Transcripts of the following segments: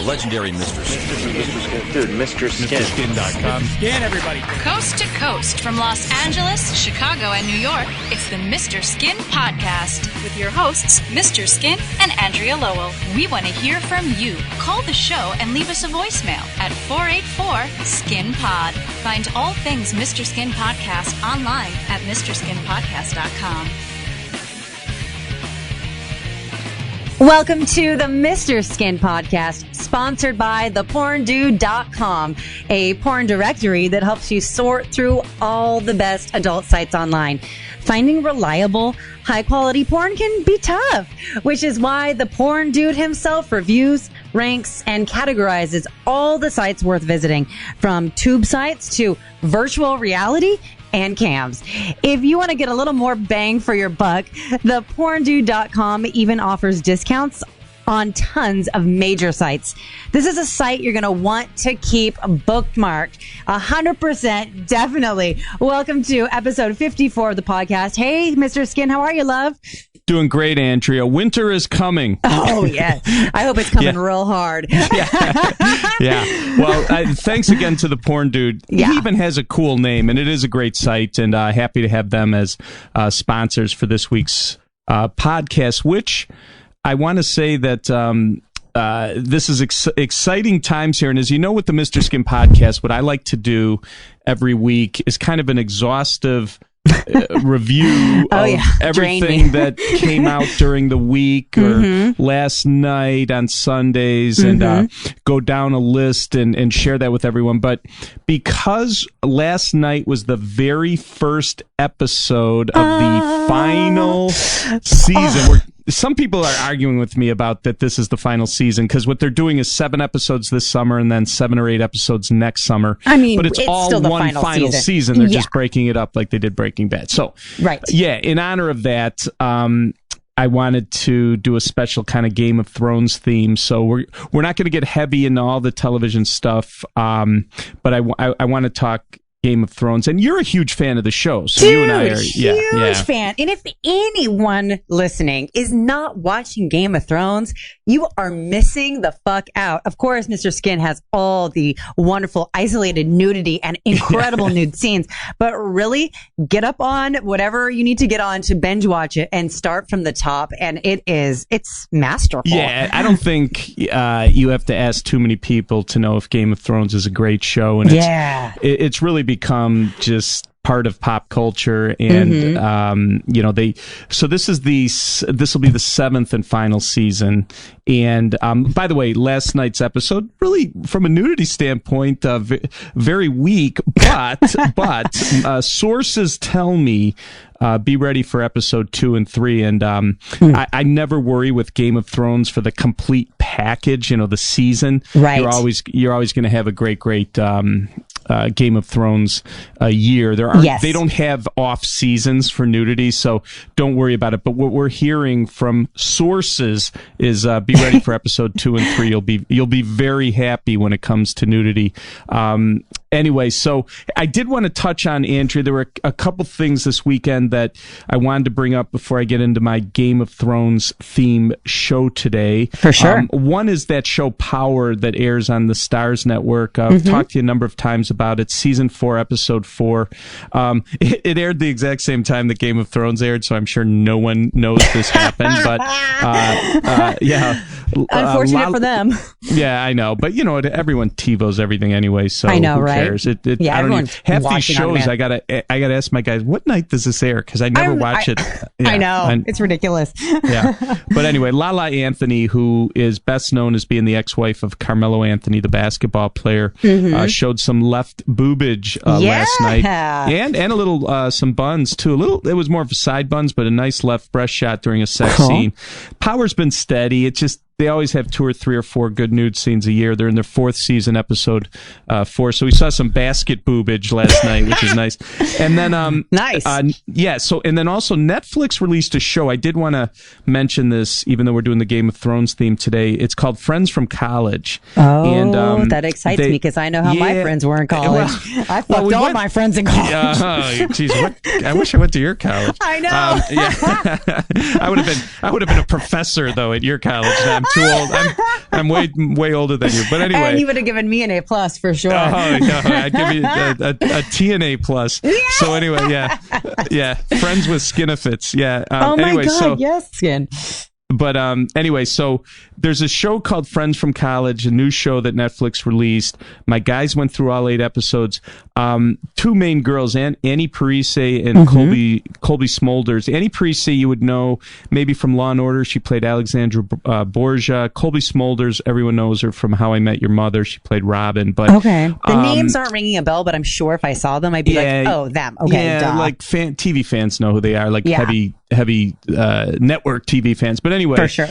The legendary Mr. Skin. Dude, Mr. Skin. MrSkin.com. Skin, everybody. Coast to coast from Los Angeles, Chicago, and New York, it's the Mr. Skin Podcast with your hosts, Mr. Skin and Andrea Lowell. We want to hear from you. Call the show and leave us a voicemail at 484-SKIN-POD. Find all things Mr. Skin Podcast online at MrSkinPodcast.com. Welcome to the Mr. Skin Podcast, sponsored by theporndude.com, a porn directory that helps you sort through all the best adult sites online. Finding reliable, high-quality porn can be tough, which is why the porn dude himself reviews, ranks, and categorizes all the sites worth visiting, from tube sites to virtual reality and cams. If you want to get a little more bang for your buck, theporndude.com even offers discounts on tons of major sites. This is a site you're going to want to keep bookmarked. 100% definitely. Welcome to episode 54 of the podcast. Hey, Mr. Skin, how are you, love? Doing great, Andrea. Winter is coming. Oh, yes. I hope it's coming real hard. Yeah. Well, thanks again to the Porn Dude. Yeah. He even has a cool name, and it is a great site, and happy to have them as sponsors for this week's podcast, which I want to say that this is exciting times here. And as you know, with the Mr. Skin podcast, what I like to do every week is kind of an exhaustive review of everything that came out during the week or last night on Sundays, and go down a list and share that with everyone. But because last night was the very first episode of the final season, some people are arguing with me about that this is the final season, because what they're doing is 7 episodes this summer and then 7 or 8 episodes next summer. I mean, but it's all still the one final season. They're just breaking it up like they did Breaking Bad. So, in honor of that, I wanted to do a special kind of Game of Thrones theme. So we're not going to get heavy into all the television stuff, but I want to talk Game of Thrones, and you're a huge fan of the show, so Dude, you and I are huge fan. And if anyone listening is not watching Game of Thrones, you are missing the fuck out. Of course, Mr. Skin has all the wonderful isolated nudity and incredible nude scenes, but really get up on whatever you need to get on to binge watch it and start from the top. And it's masterful. Yeah, I don't think you have to ask too many people to know if Game of Thrones is a great show, and it's really become just part of pop culture, and this will be the 7th and final season. And by the way, last night's episode, really from a nudity standpoint, very weak, but sources tell me be ready for episode 2 and 3. And I never worry with Game of Thrones for the complete package, the season. Right. You're always going to have a great Game of Thrones year. They don't have off seasons for nudity, so don't worry about it. But what we're hearing from sources is be ready for episode 2 and 3. You'll be very happy when it comes to nudity. Anyway, so I did want to touch on, Andrea, there were a couple things this weekend that I wanted to bring up before I get into my Game of Thrones theme show today. For sure. One is that show Power that airs on the Stars Network. I've talked to you a number of times about it. Season 4, episode 4. It aired the exact same time that Game of Thrones aired, so I'm sure no one knows this happened. But unfortunate for them. Yeah, I know. But everyone TiVos everything anyway, so I know, right? Cares? I don't even, half these shows I gotta ask my guys, what night does this air? Because I never watch it. Yeah, I know, it's ridiculous. Yeah, but anyway, Lala Anthony, who is best known as being the ex-wife of Carmelo Anthony, the basketball player, showed some left boobage last night, and a little some buns too. It was more of a side buns, but a nice left breast shot during a sex scene. Power's been steady. It's just they always have 2 or 3 or 4 good nude scenes a year. They're in their 4th season, episode 4. So we saw some basket boobage last night, which is nice. And then, nice. So, and then also Netflix released a show. I did want to mention this, even though we're doing the Game of Thrones theme today. It's called Friends from College. Oh, and, that excites me because I know how my friends were in college. I fucked all my friends in college. Geez, I wish I went to your college. I know. I would have been a professor though at your college then. too old. I'm way older than you. But anyway, and you would have given me an A+ for sure. Oh, no, I'd give you a TNA plus. Yeah. So anyway, yeah, friends with skinifits. Yeah. Oh my anyway, God, so, yes, skin. But anyway, so there's a show called Friends from College, a new show that Netflix released. My guys went through all 8 episodes. Two main girls, Annie Parise and Colby Smulders. Annie Parise, you would know maybe from Law and Order. She played Alexandra Borgia. Colby Smulders, everyone knows her from How I Met Your Mother. She played Robin. But okay, the names aren't ringing a bell, but I'm sure if I saw them, I'd be like, oh, them. Okay, yeah, duh. like TV fans know who they are. Like heavy network TV fans. But anyway, for sure.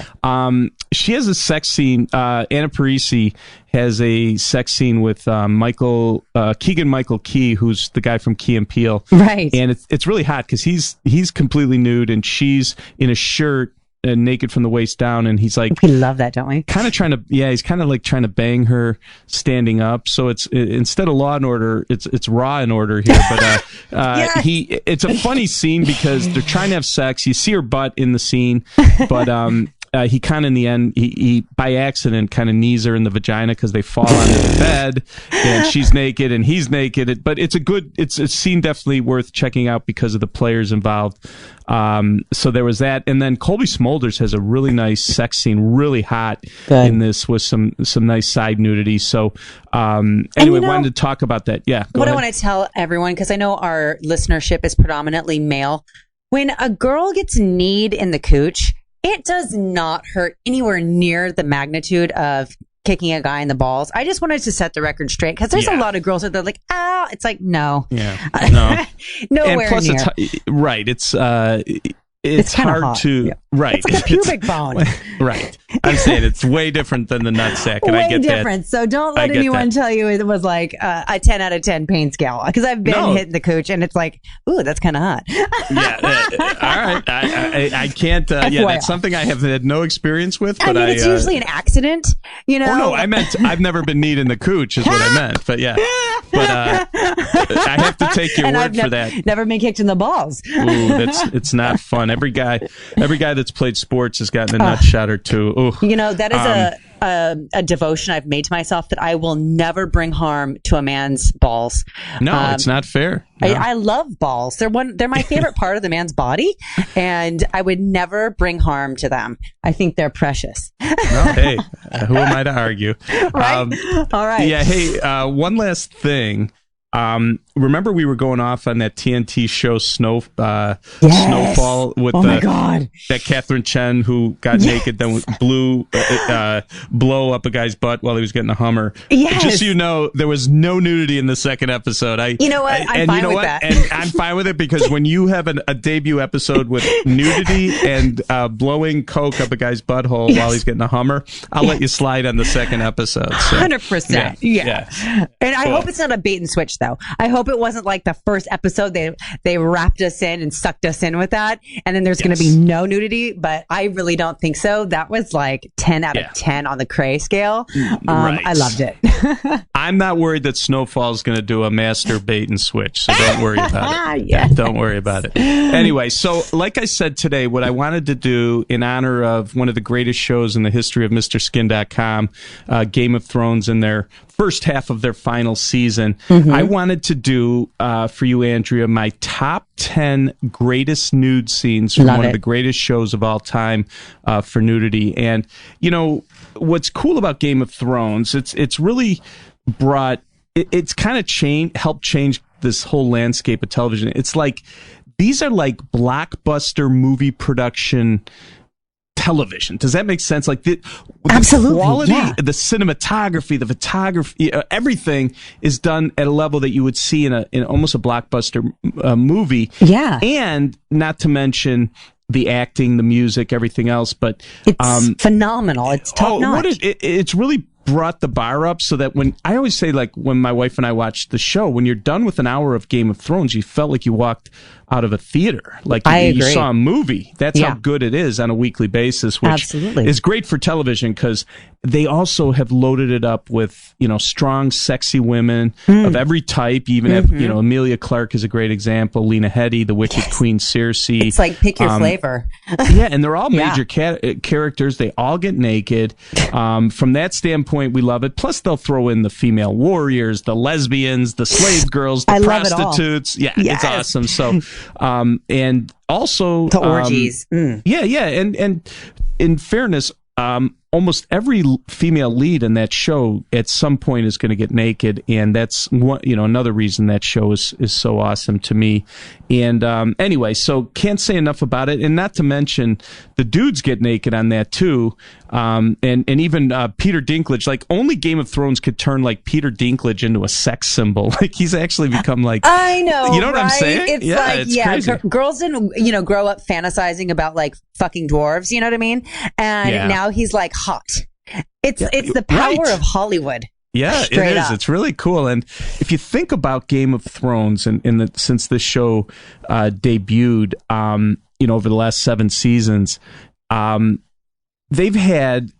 She has a sex scene. Anna Parisi has a sex scene with Keegan Michael Key, who's the guy from Key and Peele. Right. And it's really hot because he's completely nude and she's in a shirt and naked from the waist down, and he's like, we love that, don't we? Kind of trying to, he's kind of like trying to bang her standing up. So it's instead of Law and Order, it's Raw and Order here. But Yes. it's a funny scene because they're trying to have sex. You see her butt in the scene, but he kind of in the end, he by accident kind of knees her in the vagina because they fall onto the bed, and she's naked and he's naked. But it's a scene definitely worth checking out because of the players involved. So there was that, and then Colby Smulders has a really nice sex scene, really hot in this with some nice side nudity. So anyway, wanted to talk about that. Yeah, what I want to tell everyone, because I know our listenership is predominantly male, when a girl gets kneed in the cooch, it does not hurt anywhere near the magnitude of kicking a guy in the balls. I just wanted to set the record straight because there's a lot of girls that they're like, ow. It's like, no. Yeah. No. Nowhere and plus near. It's right. It's hard hot. to right. It's like a pubic bone. Right. I'm saying it's way different than the nutsack, and way I get different. that. So don't let anyone tell you it was like a 10 out of 10 pain scale, because I've been hitting the cooch and it's like, ooh, that's kind of hot. All right. I can't. That's something I have had no experience with. But it's usually an accident, you know. Oh no, I meant I've never been kneed in the cooch is what I meant. But yeah, I have to take your word for that. Never been kicked in the balls. Ooh, it's not fun. Every guy that's played sports has gotten a nut shot or two. Ooh. You know, that is a devotion I've made to myself, that I will never bring harm to a man's balls. No, it's not fair. No. I love balls. They're my favorite part of the man's body, and I would never bring harm to them. I think they're precious. No, hey, who am I to argue? Right? All right. Yeah. Hey, one last thing. Remember we were going off on that TNT show Snowfall with that Catherine Chen who got naked, then blow up a guy's butt while he was getting a Hummer. Yes. Just so you know, there was no nudity in the second episode. You know what? I'm fine with that. And I'm fine with it because when you have a debut episode with nudity and blowing coke up a guy's butthole while he's getting a Hummer, I'll let you slide on the second episode. So. 100%. Yeah. And I hope it's not a bait and switch, though. I hope it wasn't like the first episode they wrapped us in and sucked us in with that, and then there's going to be no nudity, but I really don't think so. That was like 10 out of 10 on the cray scale. Right. I loved it. I'm not worried that Snowfall's going to do a master bait and switch, so don't worry about it. Yeah. Don't worry about it. Anyway, so like I said today, what I wanted to do in honor of one of the greatest shows in the history of MrSkin.com, Game of Thrones, in their first half of their final season, I wanted to do for you, Andrea, my top 10 greatest nude scenes from one of the greatest shows of all time for nudity. And you know what's cool about Game of Thrones? It's really brought it's kind of helped change this whole landscape of television. It's like these are like blockbuster movie production television. Does that make sense? Like the quality, the cinematography, the photography, everything is done at a level that you would see in almost a blockbuster movie. Yeah. And not to mention the acting, the music, everything else. But it's phenomenal. It's top notch. It's really brought the bar up so that when I always say, like, when my wife and I watched the show, when you're done with an hour of Game of Thrones, you felt like you walked out of a theater, like you saw a movie. That's how good it is on a weekly basis, which is great for television because they also have loaded it up with, strong, sexy women of every type. Even if, Emilia Clarke is a great example. Lena Headey, the Wicked Queen Cersei. It's like pick your flavor. Yeah, and they're all major characters. They all get naked. From that standpoint, we love it. Plus, they'll throw in the female warriors, the lesbians, the slave girls, the prostitutes. Yeah, it's awesome. So, and also the orgies. Yeah, and in fairness, almost every female lead in that show at some point is going to get naked, and that's one, another reason that show is so awesome to me. And anyway, so can't say enough about it, and not to mention the dudes get naked on that too. And even Peter Dinklage, like only Game of Thrones could turn like Peter Dinklage into a sex symbol. Like he's actually become like, I know, you know what I'm saying? It's crazy. Girls didn't, grow up fantasizing about like fucking dwarves. You know what I mean? And now he's like hot. It's the power of Hollywood. Yeah, it is. Up. It's really cool. And if you think about Game of Thrones and since the show debuted, over the last 7 seasons, they've had,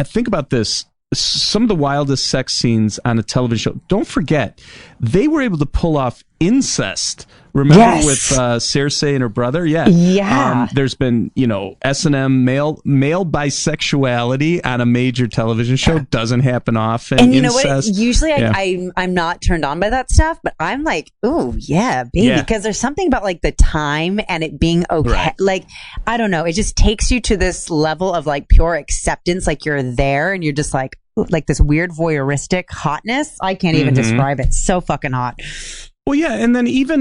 think about this, some of the wildest sex scenes on a television show. Don't forget, they were able to pull off incest. Remember with Cersei and her brother? Yeah. There's been, S&M, male bisexuality on a major television show. Doesn't happen often. And you know what? Usually I'm not turned on by that stuff, but I'm like, oh, yeah, baby. Because there's something about like the time and it being okay. Right. Like, I don't know. It just takes you to this level of like pure acceptance. Like you're there and you're just like this weird voyeuristic hotness. I can't even describe it. So fucking hot. Well, yeah, and then even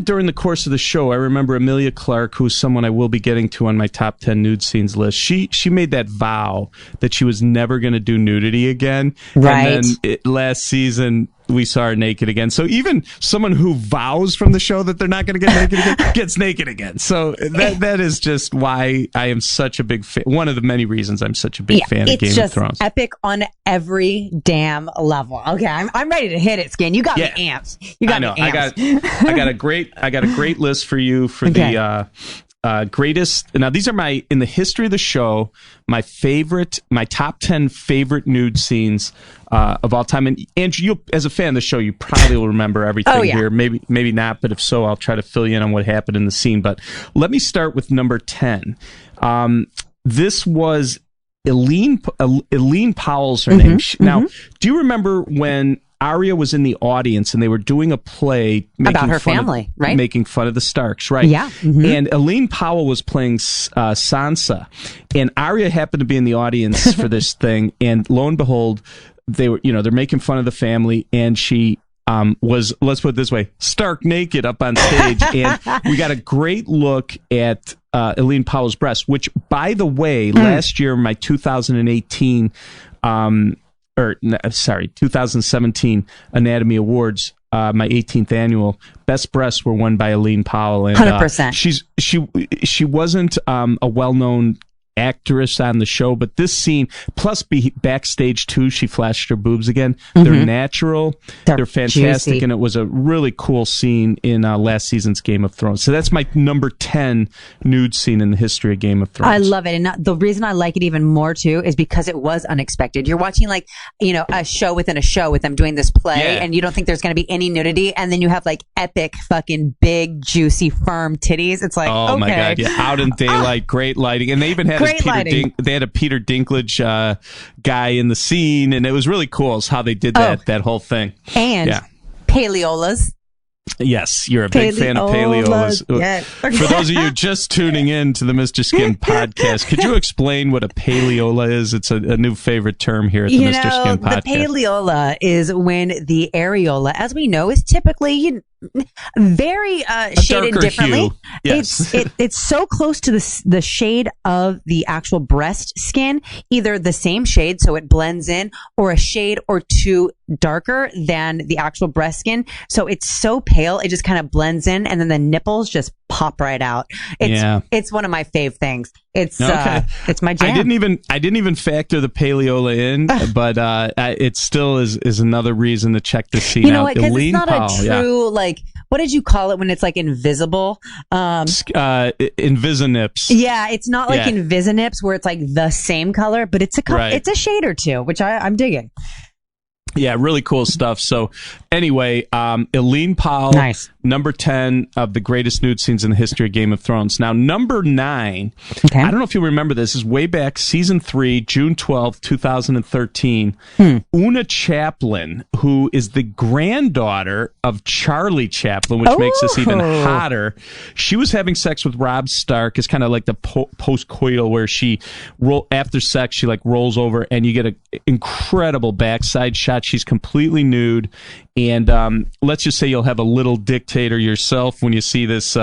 during the course of the show, I remember Emilia Clarke, who's someone I will be getting to on my top 10 nude scenes list. She made that vow that she was never going to do nudity again. Right. And then last season, we saw her naked again. So even someone who vows from the show that they're not going to get naked again gets naked again. So that is just why I am such a big fan. One of the many reasons I'm such a big fan of Game of Thrones. It's just epic on every damn level. Okay, I'm ready to hit it, Skin. You got me amped. You got me amped. I got a great list for you for the greatest. Now these are in the history of the show, my top 10 favorite nude scenes of all time. And Andrew, you, as a fan of the show, you probably will remember everything here. Maybe not, but if so, I'll try to fill you in on what happened in the scene. But let me start with number 10. This was Eileen Powell's her name. Now, do you remember when Arya was in the audience and they were doing a play about her family, right? Making fun of the Starks, right? Yeah. And Eileen Powell was playing Sansa, and Arya happened to be in the audience for this thing. And lo and behold, they were, they're making fun of the family, and she was, let's put it this way, stark naked up on stage, and we got a great look at Eileen Powell's breasts, which, by the way, last year, my 2017 Anatomy Awards, my 18th annual, best breasts were won by Eileen Powell. And 100%. She wasn't a well-known actress on the show, but this scene, plus backstage too, she flashed her boobs again. They're natural, they're fantastic, juicy. And it was a really cool scene in last season's Game of Thrones. So that's my number 10 nude scene in the history of Game of Thrones. I love it, and the reason I like it even more too is because it was unexpected. You're watching like a show within a show with them doing this play, and you don't think there's going to be any nudity, and then you have like epic fucking big juicy firm titties. It's like, oh my god, out in daylight, great lighting, and they even had they had a Peter Dinklage guy in the scene, and it was really cool how they did that whole thing. And paleolas. Yes, you're a big fan of paleolas. Yes. For those of you just tuning in to the Mr. Skin podcast, could you explain what a paleola is? It's a new favorite term here at the Mr. Skin podcast. The paleola is when the areola, as we know, is typically very shaded differently. Hue. Yes. It's so close to the shade of the actual breast skin, either the same shade so it blends in, or a shade or two darker than the actual breast skin. So it's so pale, it just kind of blends in, and then the nipples just pop right out. It's one of my fave things. It's my jam. I didn't even factor the paleola in, but it still is another reason to check this scene out. Because it's not a true like what did you call it when it's like invisible? Invisinips. Yeah, it's not like Invisinips where it's like the same color, but it's it's a shade or two, which I'm digging. Yeah, really cool stuff. So anyway, Eileen Powell, nice. Number 10 of the greatest nude scenes in the history of Game of Thrones. Now, number 9, I don't know if you remember this, is way back, season 3, June 12, 2013. Una Chaplin, who is the granddaughter of Charlie Chaplin, which makes this even hotter. She was having sex with Robb Stark. It's kind of like the post-coital where she, after sex, she like rolls over and you get an incredible backside shot. She's completely nude. And let's just say you'll have a little dictator yourself when you see this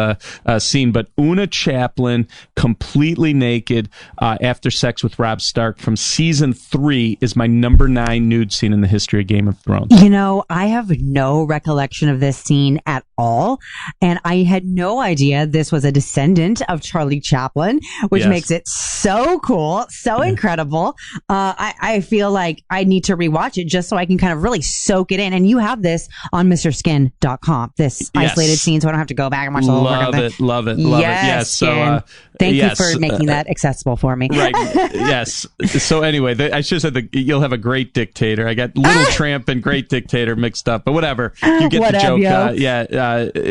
scene. But Una Chaplin, completely naked after sex with Robb Stark from season 3 is my number 9 nude scene in the history of Game of Thrones. You know, I have no recollection of this scene at all. And I had no idea this was a descendant of Charlie Chaplin, which makes it so cool, so incredible. I feel like I need to rewatch it just so I can kind of really soak it in. And you have this on MrSkin.com, this isolated scene, so I don't have to go back and watch the whole Love it. Yes. So, thank you for making that accessible for me. Right. Yes. So anyway, I should have said you'll have a great dictator. I got Little Tramp and Great Dictator mixed up, but whatever. You get the joke.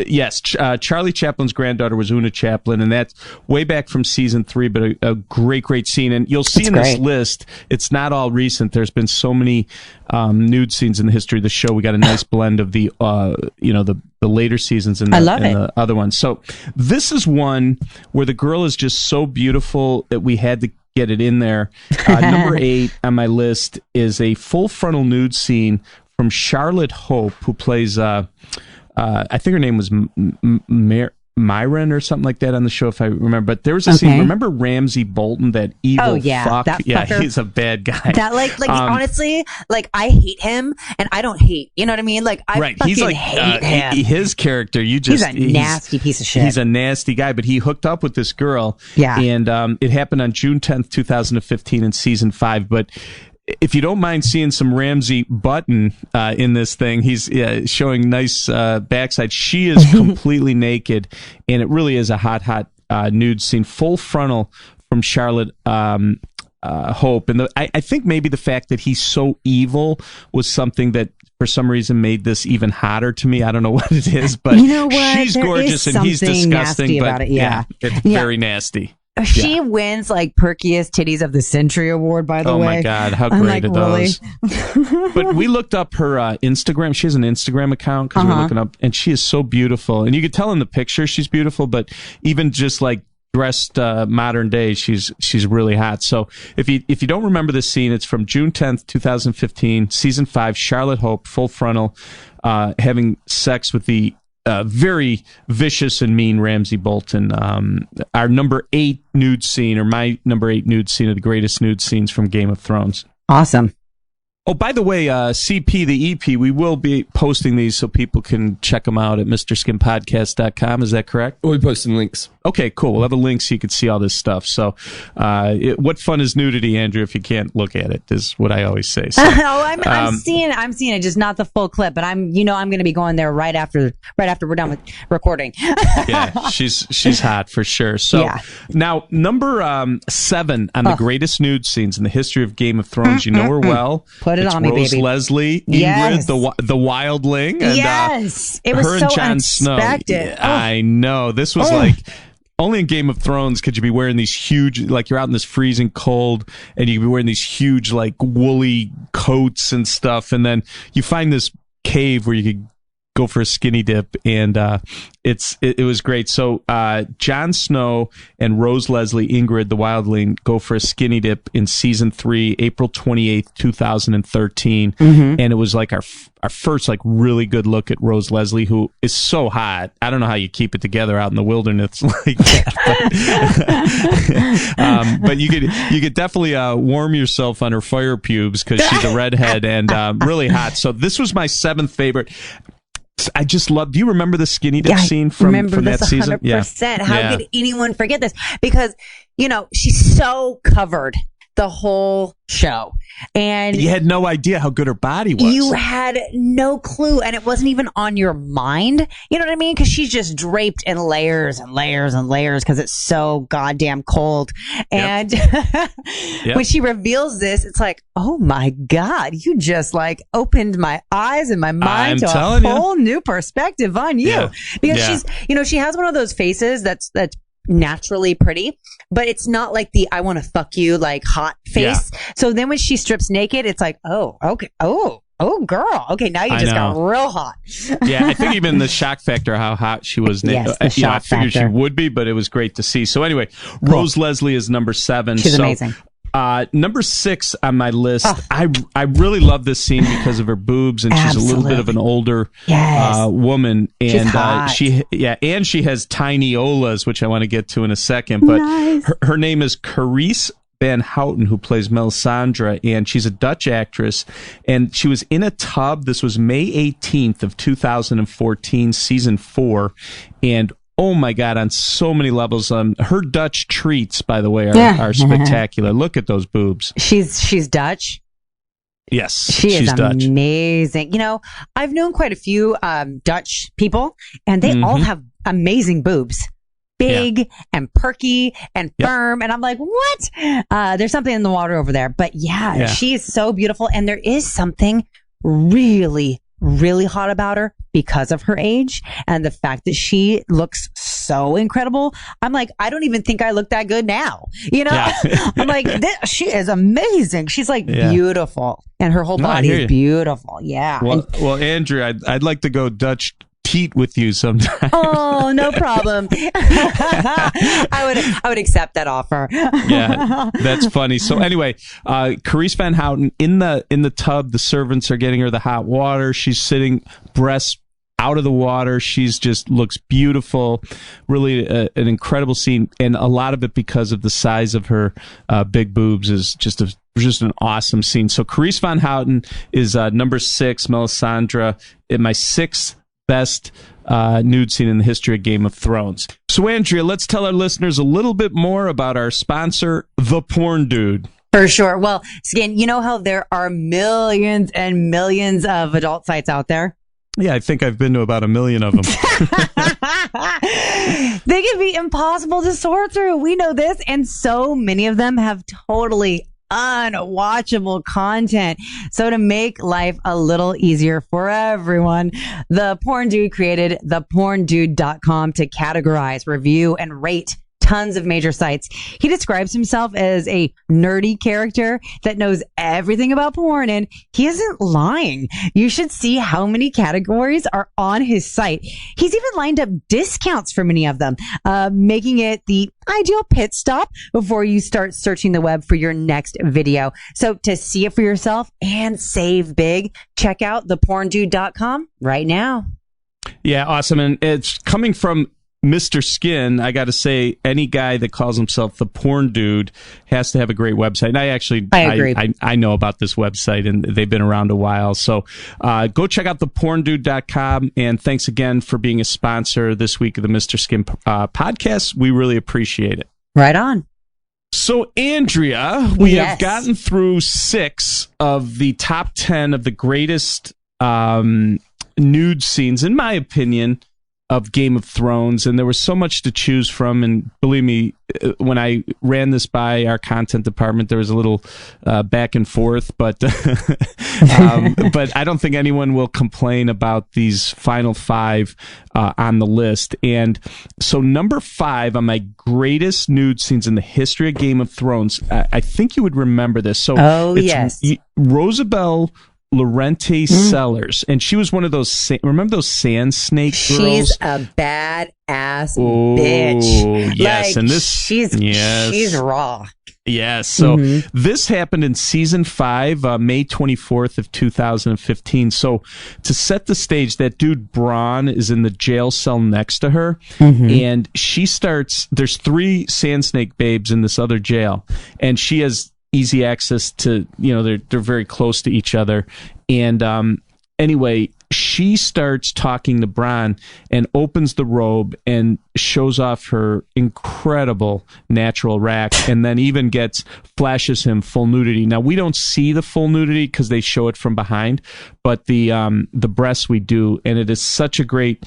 Yes. Charlie Chaplin's granddaughter was Una Chaplin, and that's way back from season 3, but a great scene. And you'll see this list, it's not all recent. There's been so many nude scenes in the history of the show. We got a nice blend of the later seasons and the other ones. So this is one where the girl is just so beautiful that we had to get it in there. Number 8 on my list is a full frontal nude scene from Charlotte Hope, who plays I think her name was Myron or something like that on the show, if I remember. But there was a scene. Remember Ramsay Bolton, that evil fuck? He's a bad guy. That honestly, like I hate him, and I don't hate. You know what I mean? Like I fucking hate him. His character, he's a nasty piece of shit. He's a nasty guy, but he hooked up with this girl. Yeah, and it happened on June 10th, 2015, in season 5. But if you don't mind seeing some Ramsay Button in this thing, he's showing nice backside. She is completely naked, and it really is a hot nude scene, full frontal from Charlotte Hope. And I think maybe the fact that he's so evil was something that for some reason made this even hotter to me. I don't know what it is, but you know what? She's gorgeous and he's disgusting. But it's very nasty. She wins like Perkiest Titties of the Century award, by the way. Oh my God, how great are those? But we looked up her Instagram. She has an Instagram account because we're looking up, and she is so beautiful. And you could tell in the picture she's beautiful, but even just like dressed modern day, she's really hot. So if you don't remember this scene, it's from June 10th, 2015, season 5, Charlotte Hope, full frontal, having sex with the very vicious and mean Ramsay Bolton. Our number 8 nude scene, or my number 8 nude scene of the greatest nude scenes from Game of Thrones. Awesome. Oh, by the way, CP, the EP, we will be posting these so people can check them out at MrSkinPodcast.com. Is that correct? We'll be posting links. Okay, cool. We'll have a link so you can see all this stuff. So, what fun is nudity, Andrew, if you can't look at it, is what I always say. So, I'm seeing it, just not the full clip, but I'm going to be going there right after we're done with recording. Yeah, she's hot for sure. So, now, number 7 on the greatest nude scenes in the history of Game of Thrones. You know her well. Put it on me, Rose baby. Leslie, Ingrid, the wildling, and it was her so and Jon unexpected. Snow. I know. This was like, only in Game of Thrones could you be wearing these huge, like you're out in this freezing cold, and you could be wearing these huge, like woolly coats and stuff, and then you find this cave where you could go for a skinny dip, and it was great. So Jon Snow and Rose Leslie, Ingrid, the wildling, go for a skinny dip in season 3, April 28th, 2013, and it was like our first like really good look at Rose Leslie, who is so hot. I don't know how you keep it together out in the wilderness like that, but you could definitely warm yourself on her fire pubes because she's a redhead and really hot. So this was my 7th favorite. I just love. Do you remember the skinny dip scene from that season? 100%. How could anyone forget this? Because she's so covered the whole show. And you had no idea how good her body was. You had no clue, and it wasn't even on your mind. You know what I mean? Because she's just draped in layers and layers and layers because it's so goddamn cold. And when she reveals this, it's like, oh my God, you just like opened my eyes and my mind to a whole new perspective on you. Because she's, she has one of those faces that's naturally pretty, but it's not like the I want to fuck you like hot face. So then when she strips naked, it's like, oh, okay, oh girl, okay, now you just got real hot. I think even the shock factor, how hot she was naked. Yes, I figured she would be, but it was great to see. So anyway, cool. Rose Leslie is number 7. She's amazing. Number 6 on my list. I really love this scene because of her boobs, and she's a little bit of an older woman, and she's hot. she has tiny olas, which I want to get to in a second. But her name is Carice Van Houten, who plays Melisandre, and she's a Dutch actress, and she was in a tub. This was May 18th of 2014, season 4, and oh my God, on so many levels. Her Dutch treats, by the way, are spectacular. Look at those boobs. She's Dutch. Yes, she's Dutch. Amazing. I've known quite a few Dutch people, and they all have amazing boobs. Big and perky and firm. And I'm like, what? There's something in the water over there. But she is so beautiful. And there is something really, really hot about her because of her age and the fact that she looks so incredible. I'm like, I don't even think I look that good now. I'm like, she is amazing. She's like beautiful, and her whole body is beautiful. Yeah. Well, Andrew, I'd like to go Dutch teat with you sometime. Oh, no problem. I would accept that offer. Yeah, that's funny. So anyway, Carice Van Houten in the tub. The servants are getting her the hot water. She's sitting breast out of the water. She's just looks beautiful. Really an incredible scene, and a lot of it because of the size of her big boobs is just an awesome scene. So Carice Van Houten is number 6. Melisandre in my 6th best nude scene in the history of Game of Thrones. So Andrea, let's tell our listeners a little bit more about our sponsor, The Porn Dude. For sure. Well, Skin, you know how there are millions and millions of adult sites out there? Yeah, I think I've been to about 1 million of them. They can be impossible to sort through. We know this. And so many of them have totally unwatchable content. So to make life a little easier for everyone, the Porn Dude created theporndude.com to categorize, review, and rate tons of major sites. He describes himself as a nerdy character that knows everything about porn, and he isn't lying. You should see how many categories are on his site. He's even lined up discounts for many of them, making it the ideal pit stop before you start searching the web for your next video. So to see it for yourself and save big, check out theporndude.com right now. Yeah, awesome. And it's coming from Mr. Skin. I got to say, any guy that calls himself the Porn Dude has to have a great website. And I agree. I know about this website, and they've been around a while. So go check out theporndude.com. And thanks again for being a sponsor this week of the Mr. Skin podcast. We really appreciate it. Right on. So, Andrea, we have gotten through 6 of the top 10 of the greatest nude scenes, in my opinion, of Game of Thrones, and there was so much to choose from. And believe me, when I ran this by our content department, there was a little back and forth, but but I don't think anyone will complain about these final 5 on the list. And so number 5 on my greatest nude scenes in the history of Game of Thrones, I think you would remember this. So Rosabelle Lorente Sellers, and she was one of those. Remember those sand snake girls? She's a badass bitch. Yes, and this she's raw. Yes. So this happened in season 5, May 24th of 2015. So to set the stage, that dude Bronn is in the jail cell next to her, and she starts. There's 3 sand snake babes in this other jail, and she has easy access to, they're very close to each other. And anyway, she starts talking to Bron and opens the robe and shows off her incredible natural rack, and then even flashes him full nudity. Now, we don't see the full nudity because they show it from behind, but the breasts we do, and it is such a great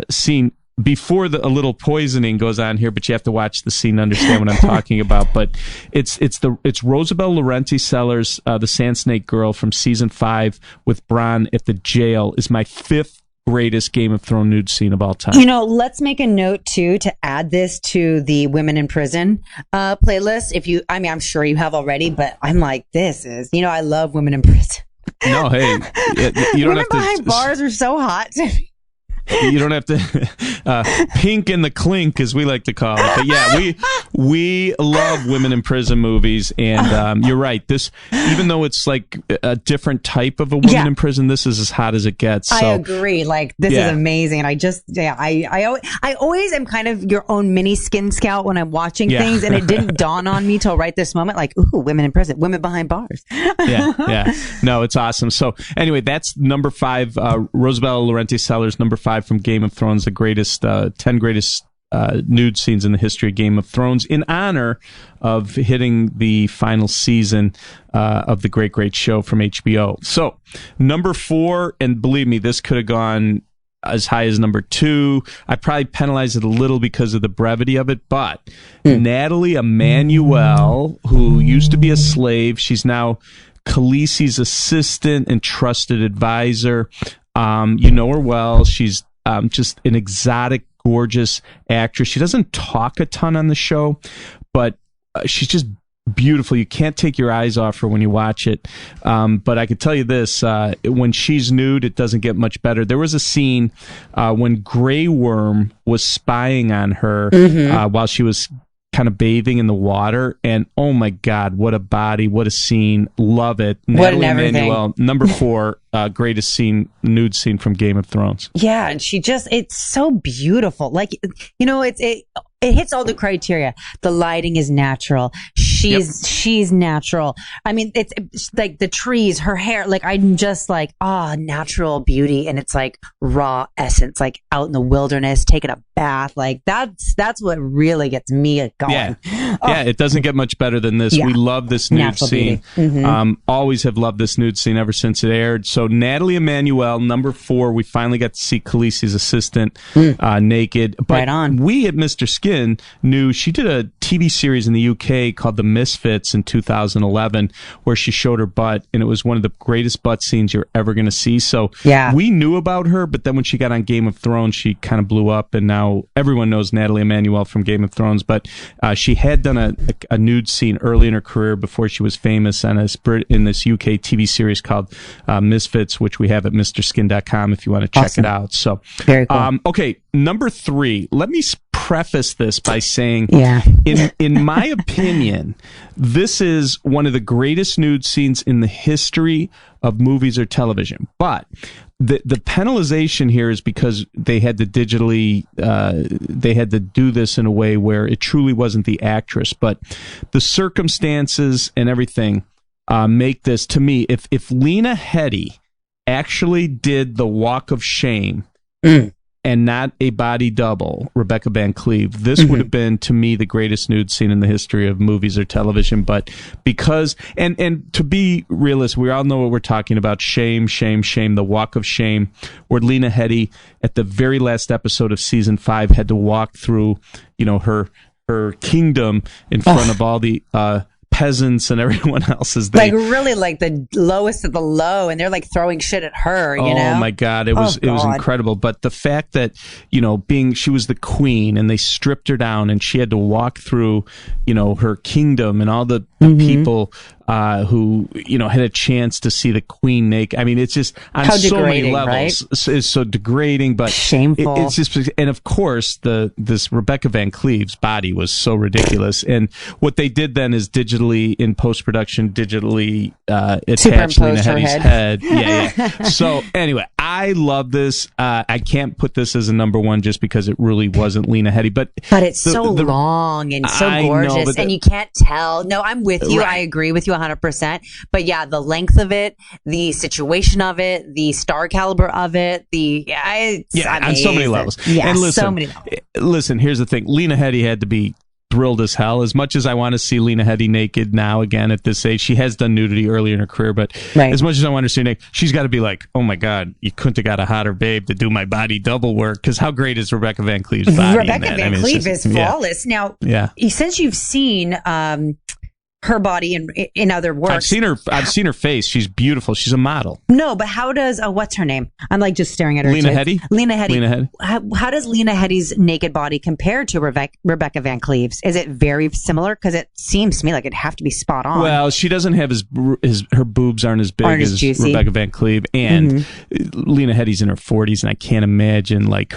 scene. Before a little poisoning goes on here, but you have to watch the scene to understand what I'm talking about. But it's Rosabelle Laurenti Sellers, the Sand Snake girl from season 5 with Bron at the jail, is my 5th greatest Game of Thrones nude scene of all time. Let's make a note too to add this to the Women in Prison playlist. I'm sure you have already, but I'm like, this is, I love Women in Prison. No, hey, you don't Women have to. behind bars are so hot to me. You don't have to pink in the clink, as we like to call it. But yeah, we love Women in Prison movies, and you're right. This, even though it's like a different type of a woman in prison, this is as hot as it gets. So, I agree. Like, this is amazing. And I always am kind of your own mini skin scout when I'm watching things, and it didn't dawn on me till right this moment. Like, ooh, women in prison, women behind bars. yeah. No, it's awesome. So anyway, that's number 5. Rosabelle Laurenti Sellers, number 5 from Game of Thrones, the greatest 10 greatest nude scenes in the history of Game of Thrones, in honor of hitting the final season of the great show from HBO. So number 4, and believe me, this could have gone as high as number 2. I probably penalized it a little because of the brevity of it, but Natalie Emanuel, who used to be a slave, she's now Khaleesi's assistant and trusted advisor. You know her well. She's just an exotic, gorgeous actress. She doesn't talk a ton on the show, but she's just beautiful. You can't take your eyes off her when you watch it. But I can tell you this, when she's nude, it doesn't get much better. There was a scene when Grey Worm was spying on her while she was kind of bathing in the water, and oh my God, what a body, what a scene. Love it. Natalie Emanuel, number 4 greatest nude scene from Game of Thrones. Yeah, and it's so beautiful. Like, it hits all the criteria. The lighting is natural. She's natural. I mean, it's like the trees, her hair, like, I'm just like, natural beauty. And it's like raw essence, like out in the wilderness, taking a bath. Like, that's what really gets me going. Yeah, it doesn't get much better than this. We love this nude natural scene. Always have loved this nude scene ever since it aired. So Natalie Emanuel, number 4, we finally got to see Khaleesi's assistant naked. But right on. We at Mr. Skin knew she did a TV series in the UK called The Misfits in 2011, where she showed her butt, and it was one of the greatest butt scenes you're ever going to see. So we knew about her, but then when she got on Game of Thrones, she kind of blew up, and now everyone knows Natalie Emanuel from Game of Thrones. But she had done a nude scene early in her career before she was famous in this UK TV series called Misfits, which we have at MrSkin.com if you want to check it out. So very cool. Okay, number 3. Let me preface this by saying, in my opinion, this is one of the greatest nude scenes in the history of movies or television. But the penalization here is because they had to they had to do this in a way where it truly wasn't the actress, but the circumstances and everything make this, to me, if Lena Headey actually did the walk of shame and not a body double, Rebecca Van Cleve, this would have been, to me, the greatest nude scene in the history of movies or television. But because, and to be realistic, we all know what we're talking about. Shame, the walk of shame, where Lena Headey, at the very last episode of season 5, had to walk through, her kingdom in front of all the peasants and everyone else, as they really like the lowest of the low, and they're like throwing shit at her. Oh my God, it was incredible. But the fact that she was the queen, and they stripped her down, and she had to walk through her kingdom and all the people who had a chance to see the queen naked. I mean, it's just on so many levels. Right? It's so degrading, but shameful. It's just, and of course, this Rebecca Van Cleve's body was so ridiculous. And what they did then is in post production, digitally attached Lena Headey's head. Yeah. So anyway, I love this. I can't put this as a number one just because it really wasn't Lena Headey, but it's so long and so gorgeous, and you can't tell. No, I'm with you. Right. I agree with you 100%. But yeah, the length of it, the situation of it, the star caliber of it, it's on so many levels. Yeah, and listen, so many levels. Listen, here's the thing. Lena Headey had to be thrilled as hell. As much as I want to see Lena Headey naked now again at this age, she has done nudity earlier in her career, but as much as I want to see her naked, she's got to be like, oh my God, you couldn't have got a hotter babe to do my body double work, because how great is Rebecca Van Cleve's body? Rebecca Van Cleve is flawless. Now, since you've seen her body in other works. I've seen her face. She's beautiful. She's a model. No, but how does what's her name? I'm like just staring at her. Lena Headey. Lena Headey. How does Lena Headey's naked body compare to Rebecca Van Cleve's? Is it very similar? Because it seems to me like it'd have to be spot on. Well, she doesn't have her boobs aren't as big as juicy. Rebecca Van Cleve, and Lena Headey's in her 40s, and I can't imagine like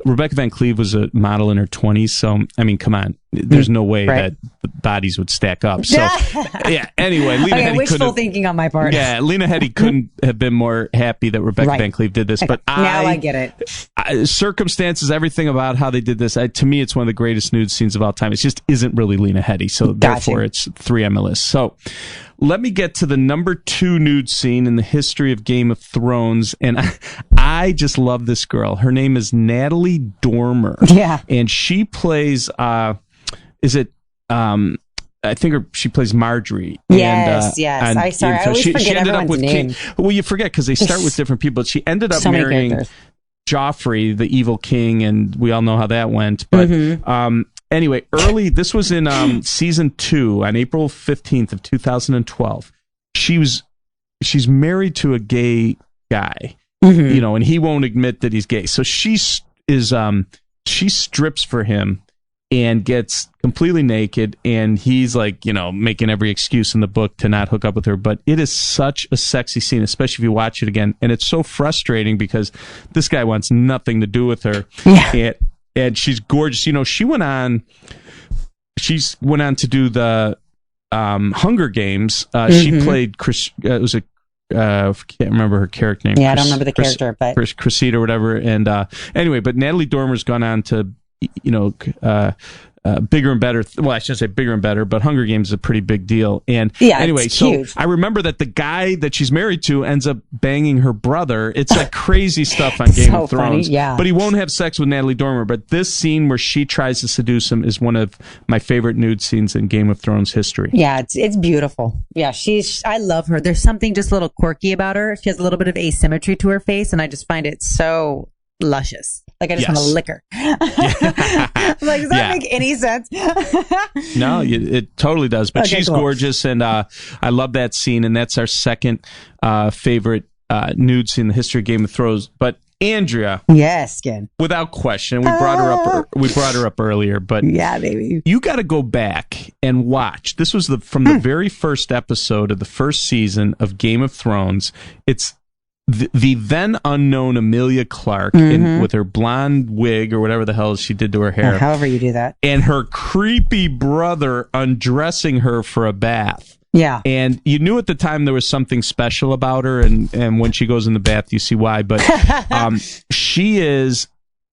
Rebecca Van Cleve was a model in her 20s. So I mean, come on. There's no way that the bodies would stack up. So, anyway, Lena Headey wishful thinking on my part. Yeah, Lena Headey couldn't have been more happy that Rebecca Van Cleve did this. Okay. But now I get it. Circumstances, everything about how they did this, to me, it's one of the greatest nude scenes of all time. It just isn't really Lena Headey, so therefore it's 3 on my list. So let me get to the number 2 nude scene in the history of Game of Thrones, and I just love this girl. Her name is Natalie Dormer. Yeah. And she plays... I think she plays Marjorie. Yes, yes. I always forget everyone's name. Well, you forget because they start with different people. She ended up marrying Joffrey, the evil king, and we all know how that went. But anyway, this was in season 2 on April 15th of 2012. She's married to a gay guy, and he won't admit that he's gay. So she strips for him and gets completely naked, and he's like, making every excuse in the book to not hook up with her. But it is such a sexy scene, especially if you watch it again. And it's so frustrating because this guy wants nothing to do with her. Yeah. And she's gorgeous. She went on to do the Hunger Games. She played Chris. It was a I can't remember her character name. Yeah, I don't remember the character, but Cressida or whatever. And anyway, but Natalie Dormer's gone on to bigger and better. Well, I shouldn't say bigger and better, but Hunger Games is a pretty big deal. And anyway, so I remember that the guy that she's married to ends up banging her brother. It's like crazy stuff on Game of Thrones. Funny, yeah. But he won't have sex with Natalie Dormer. But this scene where she tries to seduce him is one of my favorite nude scenes in Game of Thrones history. Yeah, it's beautiful. Yeah, I love her. There's something just a little quirky about her. She has a little bit of asymmetry to her face, and I just find it so luscious. Like I just want to lick her. Like, does that make any sense? No, it totally does. But she's gorgeous, and I love that scene, and that's our second favorite nude scene in the history of Game of Thrones. But Andrea, yes, Skin, without question, we brought her up. We brought her up earlier, but yeah, baby, you got to go back and watch. This was from the very first episode of the first season of Game of Thrones. It's the then unknown Emilia Clarke with her blonde wig or whatever the hell she did to her hair. However you do that. And her creepy brother undressing her for a bath. Yeah. And you knew at the time there was something special about her, and when she goes in the bath, you see why. But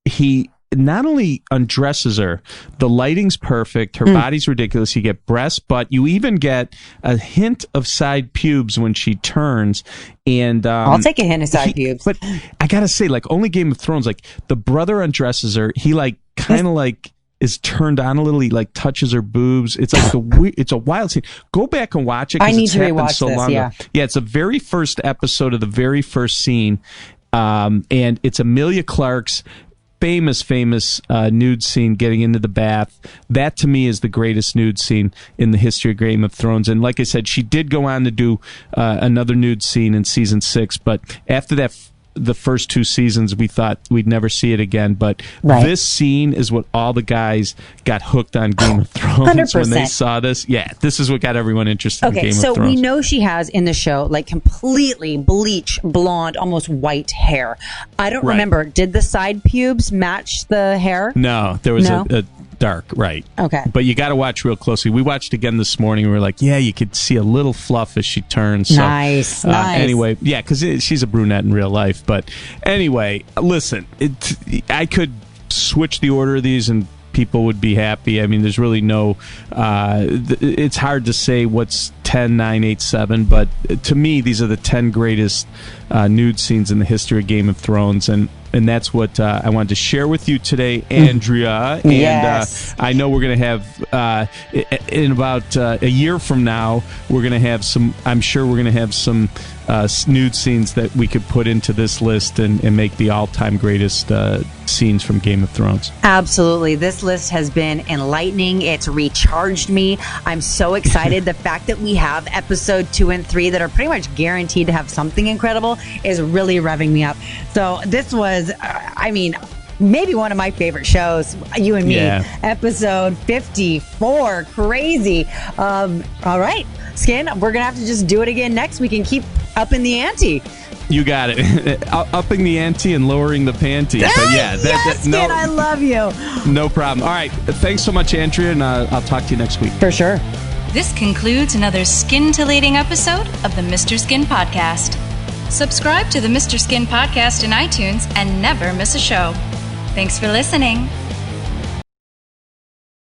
he not only undresses her, the lighting's perfect, her body's ridiculous, you get breasts, but you even get a hint of side pubes when she turns. And I'll take a hint of side pubes. But I gotta say, like, only Game of Thrones, like, the brother undresses her, he like kind of like is turned on a little, he like touches her boobs. It's like it's a wild scene. Go back and watch it. I need to rewatch this. Yeah, it's the very first episode of the very first scene, and it's Emilia Clarke's famous nude scene getting into the bath. That to me is the greatest nude scene in the history of Game of Thrones. And like I said, she did go on to do another nude scene in season 6, but after that, the first 2 seasons, we thought we'd never see it again. But this scene is what all the guys got hooked on Game of Thrones 100%. When they saw this. Yeah, this is what got everyone interested in Game of Thrones. So we know she has in the show like completely bleach blonde, almost white hair. I don't remember. Did the side pubes match the hair? No, there was dark, right. Okay. But you got to watch real closely. We watched again this morning. We were like, yeah, you could see a little fluff as she turns. So, nice. Anyway, yeah, because she's a brunette in real life. But anyway, listen, I could switch the order of these and people would be happy. I mean, there's really no, it's hard to say what's 10, 9, 8, 7, but to me, these are the 10 greatest nude scenes in the history of Game of Thrones, and that's what I wanted to share with you today, Andrea. And yes. I know we're going to have, in about a year from now, we're going to have some, I'm sure we're going to have some nude scenes that we could put into this list and make the all-time greatest scenes from Game of Thrones. Absolutely. This list has been enlightening. It's recharged me. I'm so excited. The fact that we have episode 2 and 3 that are pretty much guaranteed to have something incredible is really revving me up. So this was, maybe one of my favorite shows, you and me. Yeah. Episode 54. Crazy. All right, Skin, we're going to have to just do it again next week and keep upping the ante. You got it. Upping the ante and lowering the panty. But yeah, yes, Skin, I love you. No problem. All right. Thanks so much, Andrea, and I'll talk to you next week. For sure. This concludes another scintillating episode of the Mr. Skin Podcast. Subscribe to the Mr. Skin Podcast in iTunes and never miss a show. Thanks for listening.